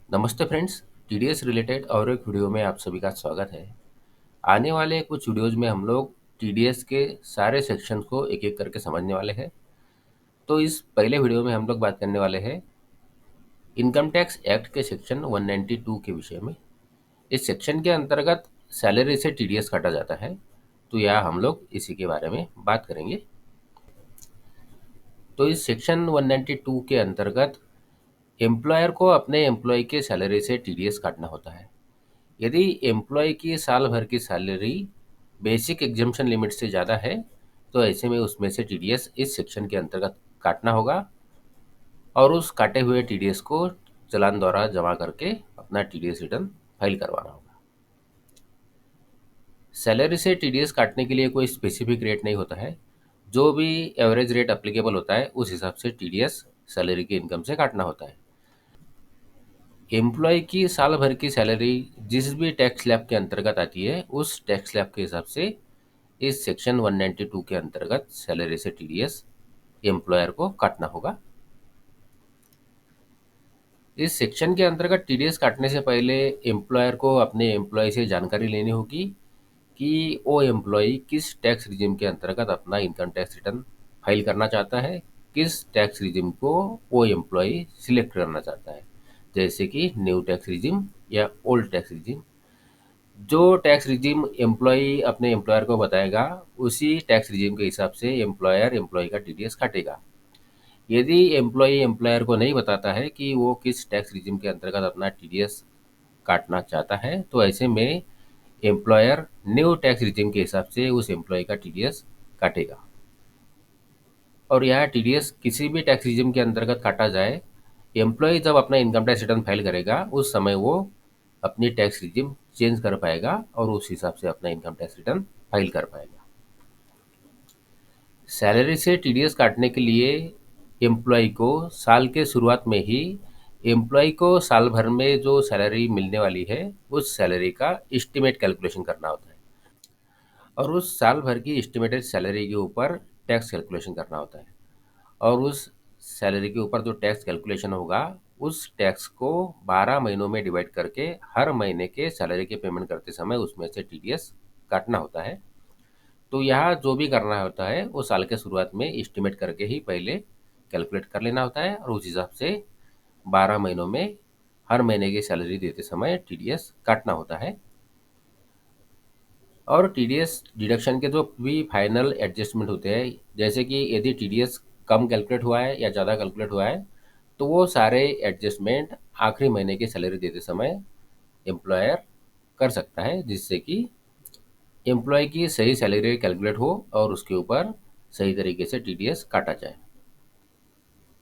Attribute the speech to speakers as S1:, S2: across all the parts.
S1: नमस्ते friends. TDS related और एक वीडियो में आप सभी का स्वागत है। आने वाले कुछ वीडियोज में हम लोग टीडीएस के सारे सेक्शन को एक एक करके समझने वाले हैं। तो इस पहले वीडियो में हम लोग बात करने वाले हैं इनकम टैक्स एक्ट के सेक्शन 192 के विषय में। इस सेक्शन के अंतर्गत सैलरी से टीडीएस काटा जाता है, तो यह हम लोग इसी के बारे में बात करेंगे। तो इस सेक्शन 192 के अंतर्गत एम्प्लॉयर को अपने एम्प्लॉय के सैलरी से टीडीएस काटना होता है। यदि एम्प्लॉय की साल भर की सैलरी बेसिक एग्जम्पशन लिमिट से ज़्यादा है, तो ऐसे में उसमें से टीडीएस इस सेक्शन के अंतर्गत काटना होगा और उस काटे हुए टीडीएस को चालान द्वारा जमा करके अपना टीडीएस रिटर्न फाइल करवाना होगा। सैलरी से टीडीएस काटने के लिए कोई स्पेसिफिक रेट नहीं होता है। जो भी एवरेज रेट अप्लीकेबल होता है उस हिसाब से टीडीएस सैलरी की इनकम से काटना होता है। एम्प्लॉय की साल भर की सैलरी जिस भी टैक्स स्लैब के अंतर्गत आती है, उस टैक्स स्लैब के हिसाब से इस सेक्शन 192 के अंतर्गत सैलरी से टीडीएस एम्प्लॉयर को काटना होगा। इस सेक्शन के अंतर्गत टीडीएस काटने से पहले एम्प्लॉयर को अपने एम्प्लॉय से जानकारी लेनी होगी कि वो एम्प्लॉय किस टैक्स रिजिम के अंतर्गत अपना इनकम टैक्स रिटर्न फाइल करना चाहता है, किस टैक्स रिजिम को वो एम्प्लॉय सिलेक्ट करना चाहता है, जैसे कि न्यू टैक्स रिजिम या ओल्ड टैक्स रिजिम। जो टैक्स रिजिम एम्प्लॉय अपने एम्प्लॉयर को बताएगा, उसी टैक्स रिजिम के हिसाब से एम्प्लॉयर एम्प्लॉय का टीडीएस काटेगा। यदि एम्प्लॉय एम्प्लॉयर को नहीं बताता है कि वो किस टैक्स रिजिम के अंतर्गत अपना टीडीएस काटना चाहता है, तो ऐसे में एम्प्लॉयर न्यू टैक्स रिजिम के हिसाब से उस एम्प्लॉय का टीडीएस काटेगा। और यह टीडीएस किसी भी टैक्स रिजिम के अंतर्गत काटा जाए, एम्प्लॉय जब अपना इनकम टैक्स रिटर्न फाइल करेगा, उस समय वो अपनी टैक्स रिजिम चेंज कर पाएगा और उस हिसाब से अपना इनकम टैक्स रिटर्न फाइल कर पाएगा। सैलरी से टीडीएस काटने के लिए एम्प्लॉय को साल के शुरुआत में ही एम्प्लॉय को साल भर में जो सैलरी मिलने वाली है, उस सैलरी का एस्टिमेट कैलकुलेशन करना होता है और उस साल भर की एस्टिमेटेड सैलरी के ऊपर टैक्स कैलकुलेशन करना होता है। और उस सैलरी के ऊपर जो टैक्स कैलकुलेशन होगा, उस टैक्स को 12 महीनों में डिवाइड करके हर महीने के सैलरी के पेमेंट करते समय उसमें से टीडीएस काटना होता है। तो यहाँ जो भी करना होता है वो साल के शुरुआत में एस्टिमेट करके ही पहले कैलकुलेट कर लेना होता है और उस हिसाब से 12 महीनों में हर महीने की सैलरी देते समय टीडीएस काटना होता है। और टीडीएस डिडक्शन के जो भी फाइनल एडजस्टमेंट होते हैं, जैसे कि यदि टीडीएस कम कैलकुलेट हुआ है या ज़्यादा कैलकुलेट हुआ है, तो वो सारे एडजस्टमेंट आखिरी महीने की सैलरी देते समय एम्प्लॉयर कर सकता है, जिससे कि एम्प्लॉय की सही सैलरी कैलकुलेट हो और उसके ऊपर सही तरीके से टीडीएस काटा जाए।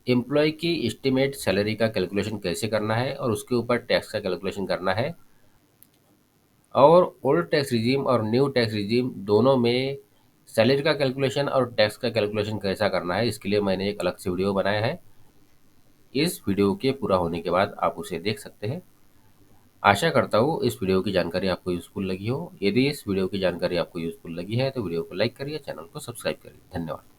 S1: एम्प्लॉय की एस्टिमेट सैलरी का कैलकुलेशन कैसे करना है और उसके ऊपर टैक्स का कैलकुलेशन करना है, और ओल्ड टैक्स रिजीम और न्यू टैक्स रिजीम दोनों में सैलरी का कैलकुलेशन और टैक्स का कैलकुलेशन कैसा करना है, इसके लिए मैंने एक अलग से वीडियो बनाया है। इस वीडियो के पूरा होने के बाद आप उसे देख सकते हैं। आशा करता हूँ इस वीडियो की जानकारी आपको यूज़फुल लगी हो। यदि इस वीडियो की जानकारी आपको यूज़फुल लगी है तो वीडियो को लाइक करिए, चैनल को सब्सक्राइब करिए। धन्यवाद।